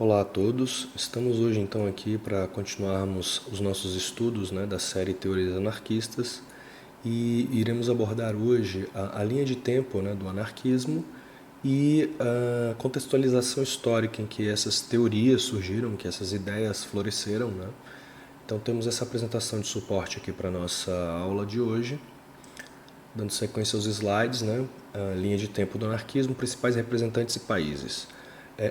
Olá a todos, estamos hoje então aqui para continuarmos os nossos estudos da série Teorias Anarquistas e iremos abordar hoje a linha de tempo do anarquismo e a contextualização histórica em que essas teorias surgiram, que essas ideias floresceram. Então temos essa apresentação de suporte aqui para a nossa aula de hoje, dando sequência aos slides, a linha de tempo do anarquismo, principais representantes e países.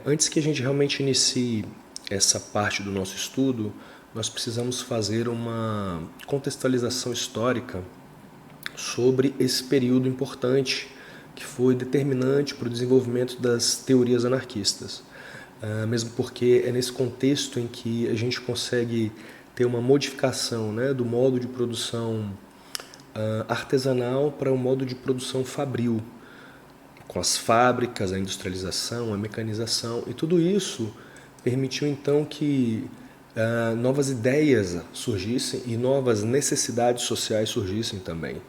Antes que a gente realmente inicie essa parte do nosso estudo, nós precisamos fazer uma contextualização histórica sobre esse período importante que foi determinante para o desenvolvimento das teorias anarquistas. Mesmo porque é nesse contexto em que a gente consegue ter uma modificação do modo de produção artesanal para o modo de produção fabril, com as fábricas, a industrialização, a mecanização, e tudo isso permitiu então que novas ideias surgissem e novas necessidades sociais surgissem também.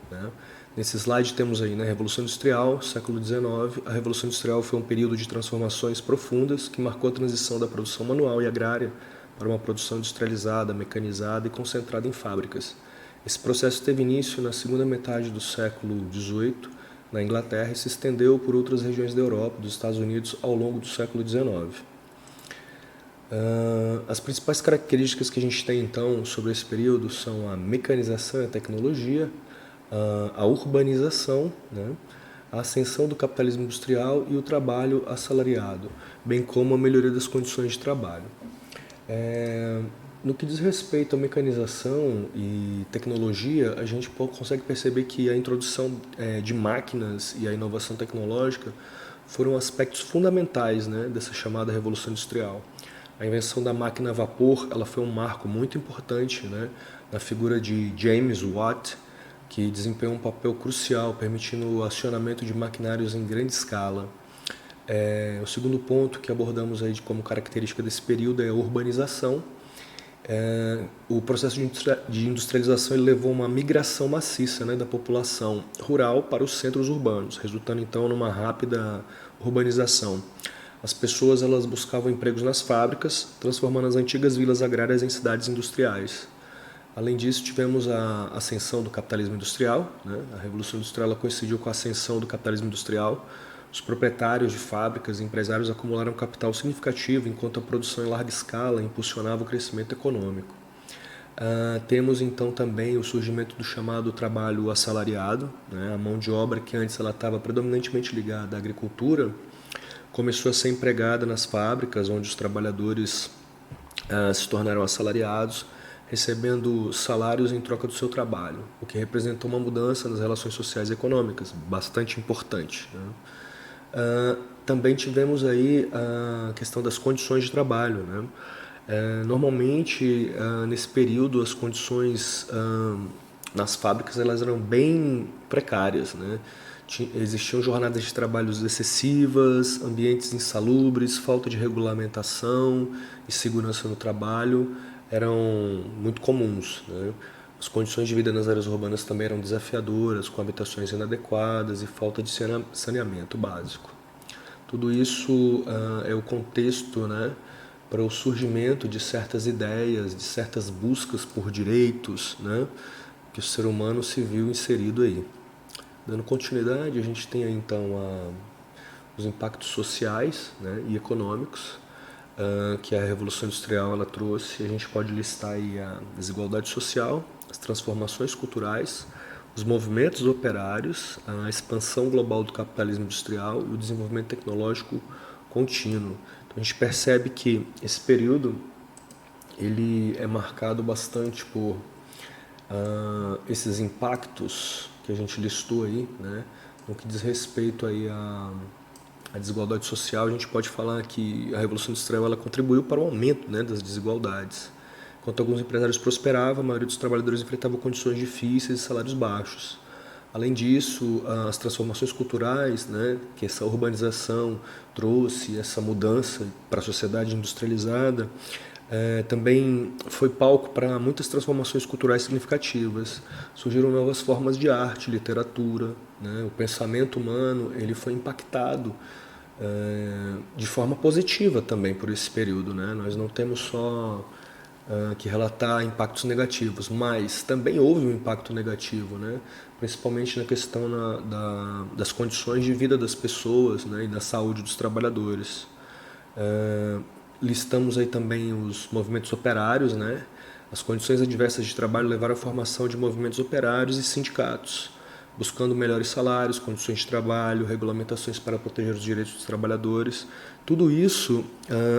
Nesse slide temos aí a Revolução Industrial, século XIX. A Revolução Industrial foi um período de transformações profundas que marcou a transição da produção manual e agrária para uma produção industrializada, mecanizada e concentrada em fábricas. Esse processo teve início na segunda metade do século XVIII, na Inglaterra, e se estendeu por outras regiões da Europa e dos Estados Unidos ao longo do século XIX. As principais características que a gente tem então sobre esse período são a mecanização e a tecnologia, a urbanização, a ascensão do capitalismo industrial e o trabalho assalariado, bem como a melhoria das condições de trabalho. No que diz respeito à mecanização e tecnologia, a gente consegue perceber que a introdução de máquinas e a inovação tecnológica foram aspectos fundamentais dessa chamada Revolução Industrial. A invenção da máquina a vapor ela foi um marco muito importante na figura de James Watt, que desempenhou um papel crucial, permitindo o acionamento de maquinários em grande escala. O segundo ponto que abordamos aí como característica desse período é a urbanização. O processo de industrialização ele levou a uma migração maciça da população rural para os centros urbanos, resultando então numa rápida urbanização. As pessoas elas buscavam empregos nas fábricas, transformando as antigas vilas agrárias em cidades industriais. Além disso, tivemos a ascensão do capitalismo industrial. A Revolução Industrial ela coincidiu com a ascensão do capitalismo industrial. Os proprietários de fábricas e empresários acumularam capital significativo, enquanto a produção em larga escala impulsionava o crescimento econômico. Temos então também o surgimento do chamado trabalho assalariado. A mão de obra que antes ela estava predominantemente ligada à agricultura começou a ser empregada nas fábricas, onde os trabalhadores se tornaram assalariados, recebendo salários em troca do seu trabalho, o que representou uma mudança nas relações sociais e econômicas, bastante importante. Também tivemos aí a questão das condições de trabalho. Normalmente, nesse período, as condições nas fábricas elas eram bem precárias. Existiam jornadas de trabalho excessivas, ambientes insalubres, falta de regulamentação e segurança no trabalho eram muito comuns. As condições de vida nas áreas urbanas também eram desafiadoras, com habitações inadequadas e falta de saneamento básico. Tudo isso é o contexto para o surgimento de certas ideias, de certas buscas por direitos que o ser humano se viu inserido aí. Dando continuidade, a gente tem aí, então os impactos sociais e econômicos que a Revolução Industrial ela trouxe. A gente pode listar aí a desigualdade social, as transformações culturais, os movimentos operários, a expansão global do capitalismo industrial e o desenvolvimento tecnológico contínuo. Então, a gente percebe que esse período ele é marcado bastante por esses impactos que a gente listou aí, no que diz respeito aí à desigualdade social. A gente pode falar que a Revolução Industrial ela contribuiu para o aumento das desigualdades. Enquanto alguns empresários prosperavam, a maioria dos trabalhadores enfrentava condições difíceis e salários baixos. Além disso, as transformações culturais, que essa urbanização trouxe, essa mudança para a sociedade industrializada, também foi palco para muitas transformações culturais significativas. Surgiram novas formas de arte, literatura. O pensamento humano ele foi impactado de forma positiva também por esse período, né? Nós não temos só que relatar impactos negativos, mas também houve um impacto negativo, né? Principalmente na questão das condições de vida das pessoas, né? E da saúde dos trabalhadores. Listamos aí também os movimentos operários, né? As condições adversas de trabalho levaram à formação de movimentos operários e sindicatos, buscando melhores salários, condições de trabalho, regulamentações para proteger os direitos dos trabalhadores. Tudo isso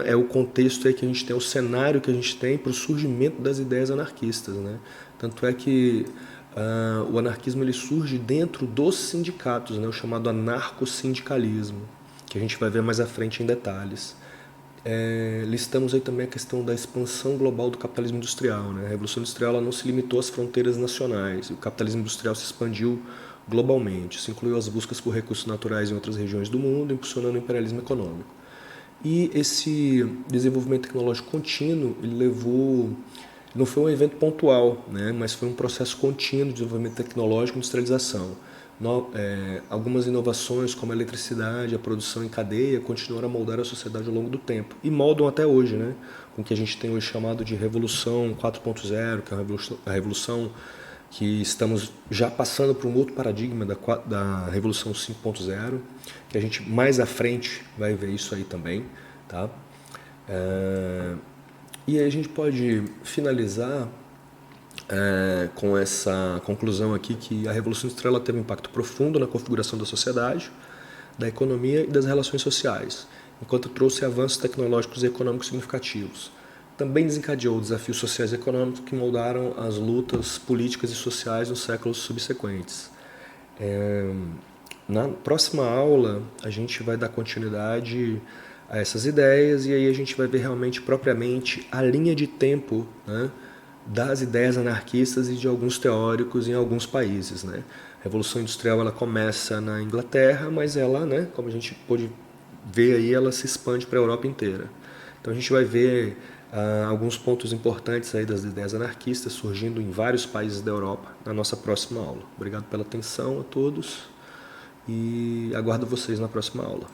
é o contexto aí que a gente tem, o cenário que a gente tem para o surgimento das ideias anarquistas, né? Tanto é que o anarquismo ele surge dentro dos sindicatos, né? O chamado anarcossindicalismo, que a gente vai ver mais à frente em detalhes. Listamos aí também a questão da expansão global do capitalismo industrial, né? A Revolução Industrial ela não se limitou às fronteiras nacionais, o capitalismo industrial se expandiu globalmente. Isso incluiu as buscas por recursos naturais em outras regiões do mundo, impulsionando o imperialismo econômico. E esse desenvolvimento tecnológico contínuo, ele levou, não foi um evento pontual, né? Mas foi um processo contínuo de desenvolvimento tecnológico e industrialização. Algumas inovações, como a eletricidade, a produção em cadeia, continuaram a moldar a sociedade ao longo do tempo. E moldam até hoje, né? Com o que a gente tem hoje chamado de Revolução 4.0, que é a revolução que estamos já passando por um outro paradigma da Revolução 5.0, que a gente mais à frente vai ver isso aí também. Tá? E aí a gente pode finalizar com essa conclusão aqui que a Revolução Industrial teve um impacto profundo na configuração da sociedade, da economia e das relações sociais, enquanto trouxe avanços tecnológicos e econômicos significativos. Também desencadeou desafios sociais e econômicos que moldaram as lutas políticas e sociais nos séculos subsequentes. Na próxima aula, a gente vai dar continuidade a essas ideias e aí a gente vai ver realmente, propriamente, a linha de tempo, né, das ideias anarquistas e de alguns teóricos em alguns países, né? A Revolução Industrial ela começa na Inglaterra, mas ela, né, como a gente pôde ver aí, ela se expande para a Europa inteira. Então a gente vai ver alguns pontos importantes aí das ideias anarquistas surgindo em vários países da Europa na nossa próxima aula. Obrigado pela atenção a todos e aguardo vocês na próxima aula.